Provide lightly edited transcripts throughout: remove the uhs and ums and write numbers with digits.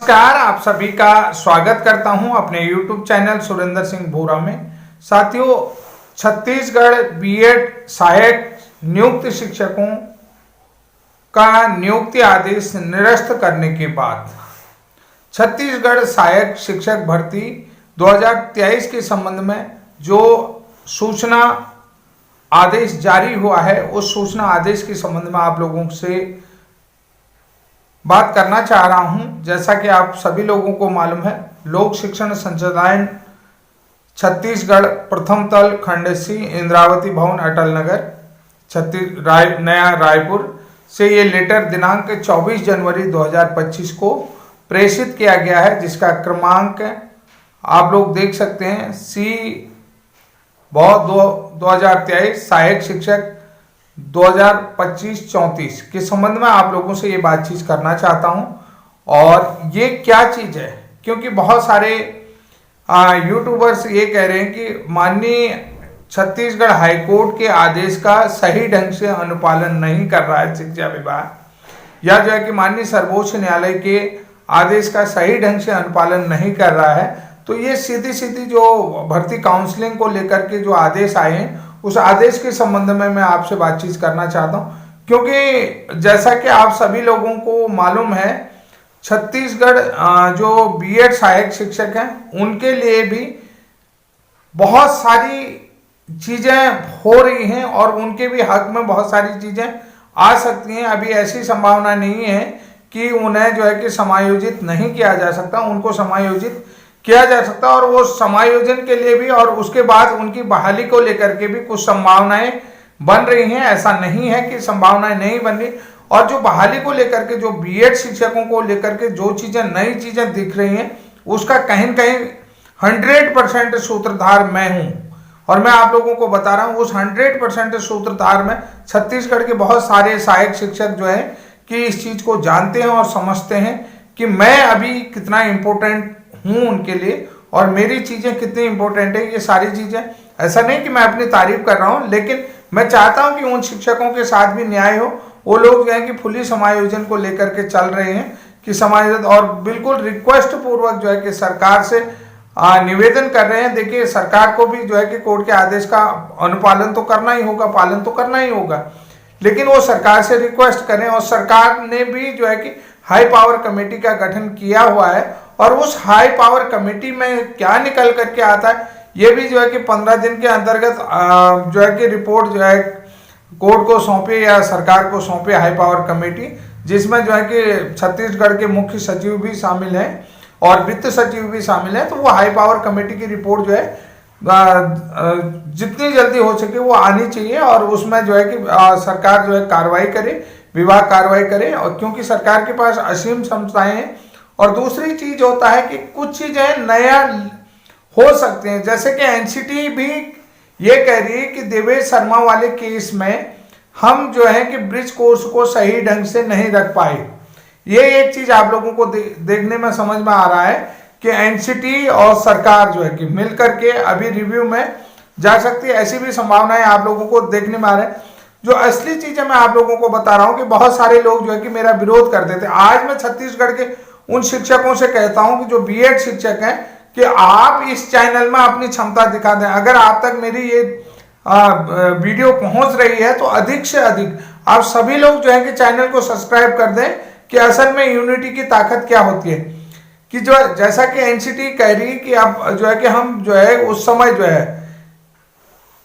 नमस्कार, आप सभी का स्वागत करता हूं अपने YouTube चैनल सुरेंद्र सिंह बोरा में। साथियों, छत्तीसगढ़ बीएड सहायक नियुक्त शिक्षकों का नियुक्ति आदेश निरस्त करने के बाद छत्तीसगढ़ सहायक शिक्षक भर्ती 2023 के संबंध में जो सूचना आदेश जारी हुआ है, उस सूचना आदेश के संबंध में आप लोगों से बात करना चाह रहा हूं। जैसा कि आप सभी लोगों को मालूम है, लोक शिक्षण संचालनालय छत्तीसगढ़ प्रथम तल खंड सी, इंद्रावती भवन, अटल नगर, नया रायपुर से ये लेटर दिनांक 24 जनवरी 2025 को प्रेषित किया गया है, जिसका क्रमांक आप लोग देख सकते हैं C/2023 सहायक शिक्षक 2025-34 के संबंध में आप लोगों से ये बातचीत करना चाहता हूं। और ये क्या चीज है, क्योंकि बहुत सारे यूट्यूबर्स ये कह रहे हैं कि माननीय छत्तीसगढ़ हाईकोर्ट के आदेश का सही ढंग से अनुपालन नहीं कर रहा है शिक्षा विभाग, या जो है कि माननीय सर्वोच्च न्यायालय के आदेश का सही ढंग से अनुपालन नहीं कर रहा है। तो ये सीधी सीधी जो भर्ती काउंसलिंग को लेकर के जो आदेश आए हैं, उस आदेश के संबंध में मैं आपसे बातचीत करना चाहता हूं। क्योंकि जैसा कि आप सभी लोगों को मालूम है, छत्तीसगढ़ जो बीएड सहायक शिक्षक हैं, उनके लिए भी बहुत सारी चीजें हो रही हैं और उनके भी हक में बहुत सारी चीजें आ सकती हैं। अभी ऐसी संभावना नहीं है कि उन्हें जो है कि समायोजित नहीं किया जा सकता, उनको समायोजित किया जा सकता। और वो समायोजन के लिए भी और उसके बाद उनकी बहाली को लेकर के भी कुछ संभावनाएं बन रही हैं। ऐसा नहीं है कि संभावनाएं नहीं बन रही। और जो बहाली को लेकर के, जो बीएड शिक्षकों को लेकर के जो चीजें, नई चीजें दिख रही हैं, उसका कहीं न कहीं 100% सूत्रधार मैं हूं। और मैं आप लोगों को बता रहा हूं, उस 100% सूत्रधार में छत्तीसगढ़ के बहुत सारे सहायक शिक्षक जो है कि इस चीज को जानते हैं और समझते हैं कि मैं अभी कितना इंपॉर्टेंट हूं उनके लिए, और मेरी चीजें कितनी इंपॉर्टेंट है। ये सारी चीजें, ऐसा नहीं कि मैं अपनी तारीफ कर रहा हूं, लेकिन मैं चाहता हूं कि उन शिक्षकों के साथ भी न्याय हो। वो लोग जो है कि फुली समायोजन को लेकर के चल रहे हैं कि समायोजन, और बिल्कुल रिक्वेस्ट पूर्वक जो है कि सरकार से निवेदन कर रहे हैं। देखिए, सरकार को भी जो है कि कोर्ट के आदेश का अनुपालन तो करना ही होगा, पालन तो करना ही होगा, लेकिन वो सरकार से रिक्वेस्ट करें। और सरकार ने भी जो है कि हाई पावर कमेटी का गठन किया हुआ है, और उस हाई पावर कमेटी में क्या निकल करके आता है, ये भी जो है कि 15 दिन के अंतर्गत जो है कि रिपोर्ट जो है कोर्ट को सौंपे या सरकार को सौंपे हाई पावर कमेटी, जिसमें जो है कि छत्तीसगढ़ के मुख्य सचिव भी शामिल हैं और वित्त सचिव भी शामिल हैं। तो वो हाई पावर कमेटी की रिपोर्ट जो है जितनी जल्दी हो सके वो आनी चाहिए, और उसमें जो है कि सरकार जो है कार्रवाई करे, विभाग कार्रवाई करे। और क्योंकि सरकार के पास असीम क्षमताएं हैं। और दूसरी चीज होता है कि कुछ चीजें नया हो सकते हैं, जैसे कि एनसीटी भी ये कह रही है कि देवेश शर्मा वाले केस में हम जो है कि ब्रिज कोर्स को सही ढंग से नहीं रख पाए। ये एक चीज आप लोगों को देखने में समझ में आ रहा है कि एनसीटी और सरकार जो है कि मिलकर के अभी रिव्यू में जा सकती है। ऐसी भी संभावनाएं आप लोगों को देखने में आ रहा है। जो असली चीजें मैं आप लोगों को बता रहा हूं कि बहुत सारे लोग जो है कि मेरा विरोध करते थे। आज मैं छत्तीसगढ़ के उन शिक्षकों से कहता हूं कि जो बीएड शिक्षक हैं, कि आप इस चैनल में अपनी क्षमता दिखा दें। अगर आप तक मेरी ये वीडियो पहुंच रही है तो अधिक से अधिक आप सभी लोग जो है कि चैनल को सब्सक्राइब कर दें, कि असल में यूनिटी की ताकत क्या होती है। कि जो जैसा कि एनसीटी कह रही है कि अब जो है कि हम जो है उस समय जो है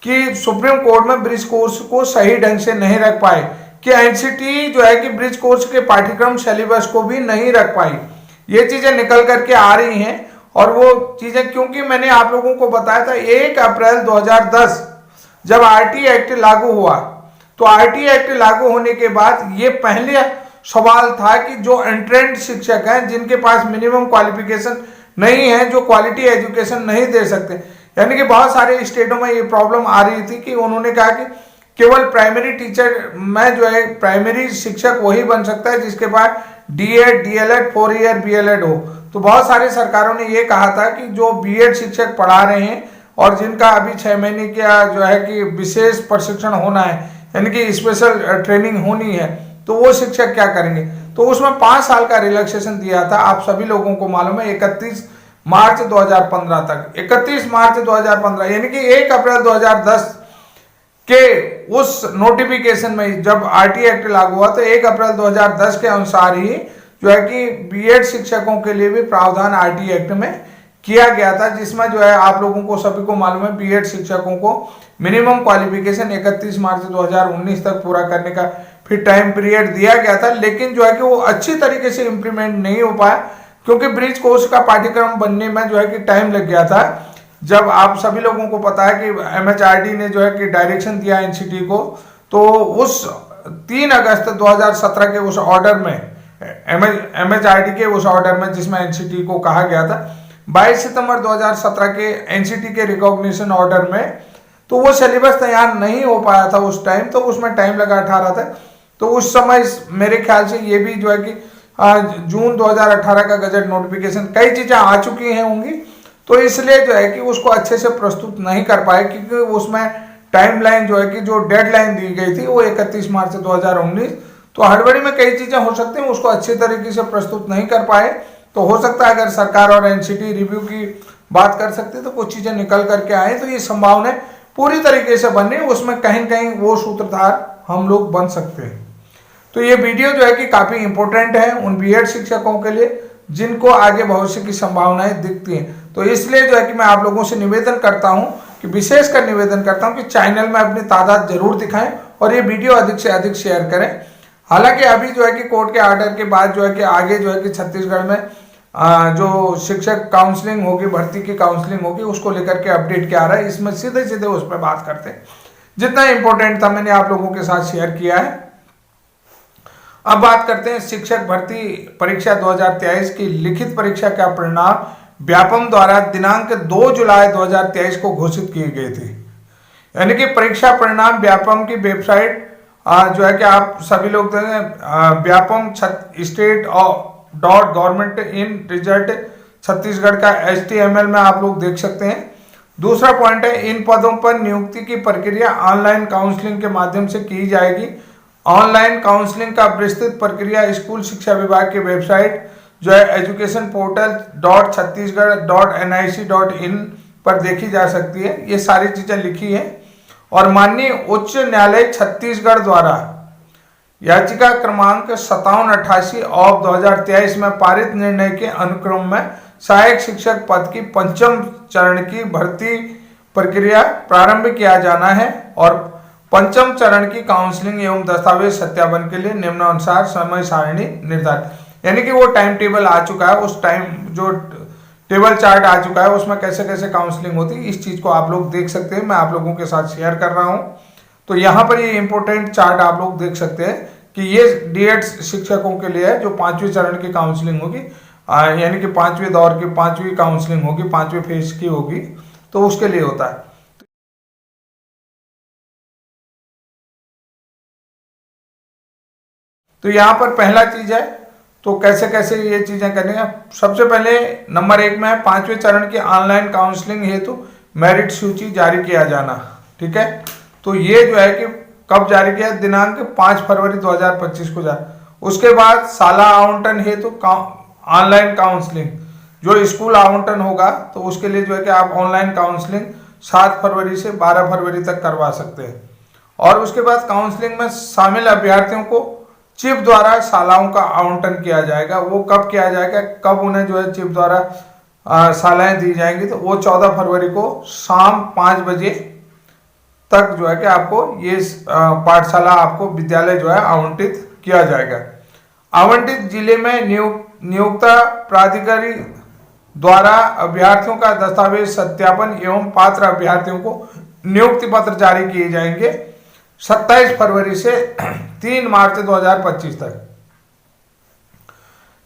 कि सुप्रीम कोर्ट में ब्रिज कोर्स को सही ढंग से नहीं रख पाए, कि एनसीटी जो है कि ब्रिज कोर्स के पाठ्यक्रम सिलेबस को भी नहीं रख पाई। ये चीजें निकल करके आ रही हैं। और वो चीजें, क्योंकि मैंने आप लोगों को बताया था 1 अप्रैल 2010 जब आरटी एक्ट लागू हुआ, तो आरटी एक्ट लागू होने के बाद ये पहले सवाल था कि जो एंट्रेंट शिक्षक हैं, जिनके पास मिनिमम क्वालिफिकेशन नहीं है, जो क्वालिटी एजुकेशन नहीं दे सकते, यानी कि बहुत सारे स्टेटों में ये प्रॉब्लम आ रही थी कि उन्होंने कहा कि केवल प्राइमरी टीचर में जो है प्राइमरी शिक्षक वही बन सकता है जिसके पास डीएड, डीएलएड, 4 ईयर बीएलएड हो। तो बहुत सारे सरकारों ने ये कहा था कि जो बीएड शिक्षक पढ़ा रहे हैं और जिनका अभी 6 महीने का जो है कि विशेष प्रशिक्षण होना है, यानी कि स्पेशल ट्रेनिंग होनी है, तो वो शिक्षक क्या करेंगे। तो उसमें 5 साल का रिलैक्सेशन दिया था। आप सभी लोगों को मालूम है 31 मार्च 2015 तक, 31 मार्च 2015 यानी कि 1 अप्रैल 2010 के उस नोटिफिकेशन में जब आरटी एक्ट लागू हुआ तो 1 अप्रैल 2010 के अनुसार ही जो है कि बीएड शिक्षकों के लिए भी प्रावधान आरटी एक्ट में किया गया था, जिसमें जो है आप लोगों को सभी को मालूम है बीएड शिक्षकों को मिनिमम क्वालिफिकेशन 31 मार्च 2019 तक पूरा करने का फिर टाइम पीरियड दिया गया था। लेकिन जो है कि वो अच्छी तरीके से इंप्लीमेंट नहीं हो पाया, क्योंकि ब्रिज कोर्स का पाठ्यक्रम बनने में जो है कि टाइम लग गया था। जब आप सभी लोगों को पता है कि एमएचआरडी ने जो है कि डायरेक्शन दिया एनसीटी को, तो उस 3 अगस्त 2017 के उस ऑर्डर में एमएचआरडी के उस ऑर्डर में जिसमें एनसीटी को कहा गया था 22 सितंबर 2017 के एनसीटी के रिकॉग्निशन ऑर्डर में, तो वो सिलेबस तैयार नहीं हो पाया था उस टाइम, तो उसमें टाइम लगा 18 तक। तो उस समय मेरे ख्याल से ये भी जो है कि जून 2018 का गजट नोटिफिकेशन कई चीजें आ चुकी हैं होंगी, तो इसलिए जो है कि उसको अच्छे से प्रस्तुत नहीं कर पाए, क्योंकि उसमें टाइमलाइन जो है कि जो डेडलाइन दी गई थी वो 31 मार्च 2019, तो हड़बड़ी में कई चीजें हो सकती हैं, उसको अच्छे तरीके से प्रस्तुत नहीं कर पाए। तो हो सकता है अगर सरकार और एनसीटी रिव्यू की बात कर सकते तो कुछ चीजें निकल करके आए, तो ये संभावना पूरी तरीके से बन रही, उसमें कहीं कहीं वो सूत्रधार हम लोग बन सकते हैं। तो ये वीडियो जो है कि काफी इंपॉर्टेंट है उन बीएड शिक्षकों के लिए जिनको आगे भविष्य की संभावनाएं दिखती हैं। तो इसलिए जो है कि मैं आप लोगों से निवेदन करता हूं कि विशेषकर निवेदन करता हूं कि चैनल में अपनी तादाद जरूर दिखाएं और ये वीडियो अधिक से अधिक शेयर करें। हालांकि अभी जो है कि कोर्ट के ऑर्डर के बाद जो है कि आगे जो है कि छत्तीसगढ़ में जो शिक्षक काउंसलिंग होगी, भर्ती की काउंसलिंग होगी, उसको लेकर के अपडेट क्या आ रहा है, इसमें सीधे सीधे उस पर बात करते हैं। जितना इंपॉर्टेंट था मैंने आप लोगों के साथ शेयर किया है। अब बात करते हैं शिक्षक भर्ती परीक्षा 2023 की लिखित परीक्षा का परिणाम व्यापम द्वारा दिनांक 2 जुलाई 2023 को घोषित किए गए थे। यानी कि परीक्षा परिणाम व्यापम की वेबसाइट जो है कि आप सभी लोग Vyapam state dot government in result Chhattisgarh का HTML में आप लोग देख सकते हैं। दूसरा पॉइंट है इन पदों पर नियुक्ति की प्रक्रिया ऑनलाइन काउंसलिंग के माध्यम से की जाएगी। ऑनलाइन काउंसलिंग का विस्तृत प्रक्रिया स्कूल शिक्षा विभाग की वेबसाइट जो है एजुकेशन पोर्टल .छत्तीसगढ़.nic.in पर देखी जा सकती है। ये सारी चीजें लिखी है और माननीय उच्च न्यायालय छत्तीसगढ़ द्वारा याचिका क्रमांक 5788/2023 में पारित निर्णय के अनुक्रम में सहायक शिक्षक पद की 5म चरण की भर्ती प्रक्रिया प्रारंभ किया जाना है और 5म चरण की काउंसलिंग एवं दस्तावेज सत्यापन के लिए निम्नानुसार समय सारणी निर्धारित। यानी कि वो टाइम टेबल आ चुका है, उस टाइम जो टेबल चार्ट आ चुका है उसमें कैसे कैसे काउंसलिंग होती है, इस चीज को आप लोग देख सकते हैं। मैं आप लोगों के साथ शेयर कर रहा हूं। तो यहाँ पर ये इंपॉर्टेंट चार्ट आप लोग देख सकते हैं कि ये डीएड शिक्षकों के लिए है जो 5वें चरण की काउंसलिंग होगी, यानी कि 5वें दौर की 5वीं काउंसलिंग होगी, 5वें फेज की होगी, तो उसके लिए होता है। तो यहाँ पर पहला चीज है तो कैसे कैसे ये चीजें करनी है। सबसे पहले नंबर 1 में 5वें चरण की ऑनलाइन काउंसलिंग हेतु मेरिट सूची जारी किया जाना। ठीक है, तो ये जो है कि कब जारी किया, दिनांक 5 फरवरी 2025 को जारी। उसके बाद साला आवंटन हेतु ऑनलाइन काउंसलिंग, जो स्कूल आवंटन होगा तो उसके लिए जो है कि आप ऑनलाइन काउंसलिंग 7 फरवरी से 12 फरवरी तक करवा सकते हैं। और उसके बाद काउंसलिंग में शामिल अभ्यर्थियों को चिप द्वारा शालाओं का आवंटन किया जाएगा। वो कब किया जाएगा, कब उन्हें जो है चिप द्वारा शालाएं दी जाएंगी, तो वो 14 फरवरी को शाम 5 बजे तक जो है कि आपको ये पाठशाला आपको विद्यालय जो है आवंटित किया जाएगा। आवंटित जिले में नियोक्ता प्राधिकारी द्वारा अभ्यर्थियों का दस्तावेज सत्यापन एवं पात्र अभ्यर्थियों को नियुक्ति पत्र जारी किए जाएंगे 27 फरवरी से 3 मार्च 2025 तक।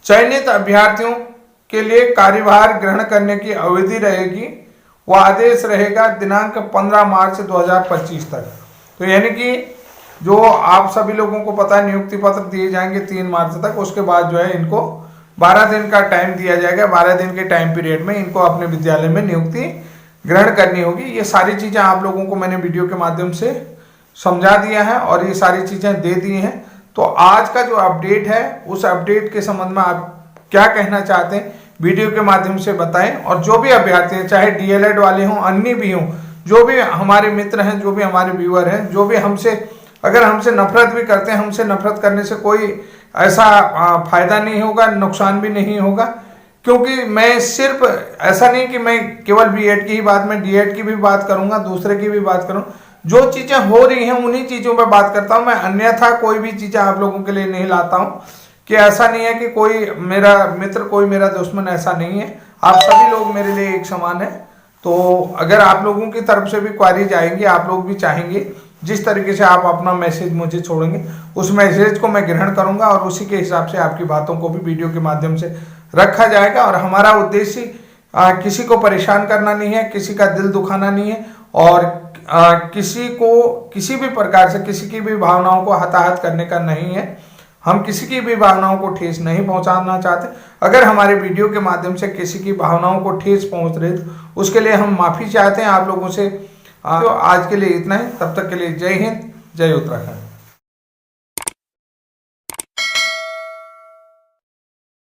चयनित अभ्यर्थियों के लिए कार्यभार ग्रहण करने की अवधि रहेगी, वह आदेश रहेगा दिनांक 15 मार्च 2025 तक। तो यानी कि जो आप सभी लोगों को पता है नियुक्ति पत्र दिए जाएंगे 3 मार्च तक, उसके बाद जो है इनको 12 दिन का टाइम दिया जाएगा। 12 दिन के टाइम पीरियड में इनको अपने विद्यालय में नियुक्ति ग्रहण करनी होगी। ये सारी चीजें आप लोगों को मैंने वीडियो के माध्यम से समझा दिया है और ये सारी चीजें दे दी हैं तो आज का जो अपडेट है उस अपडेट के संबंध में आप क्या कहना चाहते हैं वीडियो के माध्यम से बताएं। और जो भी अभ्यर्थी हैं, चाहे डीएलएड वाले हों, अन्य भी हों, जो भी हमारे मित्र हैं, जो भी हमारे व्यूअर हैं, जो भी अगर हमसे नफरत भी करते हैं, हमसे नफरत करने से कोई ऐसा फायदा नहीं होगा, नुकसान भी नहीं होगा। क्योंकि मैं सिर्फ ऐसा नहीं कि मैं केवल बीएड की ही बात, मैं डीएड की भी बात करूंगा, दूसरे की भी बात करूं। जो चीजें हो रही हैं उन्हीं चीजों पर बात करता हूं मैं, अन्यथा कोई भी चीजें आप लोगों के लिए नहीं लाता हूं। कि ऐसा नहीं है कि कोई मेरा मित्र, कोई मेरा दुश्मन, ऐसा नहीं है। आप सभी लोग मेरे लिए एक समान है। तो अगर आप लोगों की तरफ से भी क्वारीज आएंगी, आप लोग भी चाहेंगे, जिस तरीके से आप अपना मैसेज मुझे छोड़ेंगे, उस मैसेज को मैं ग्रहण करूंगा और उसी के हिसाब से आपकी बातों को भी वीडियो के माध्यम से रखा जाएगा। और हमारा उद्देश्य किसी को परेशान करना नहीं है, किसी का दिल दुखाना नहीं है, और किसी को किसी भी प्रकार से किसी की भी भावनाओं को हताहत करने का नहीं है। हम किसी की भी भावनाओं को ठेस नहीं पहुंचाना चाहते। अगर हमारे वीडियो के माध्यम से किसी की भावनाओं को ठेस पहुंच रही तो उसके लिए हम माफी चाहते हैं आप लोगों से। तो आज के लिए इतना ही, तब तक के लिए जय हिंद, जय उत्तराखंड।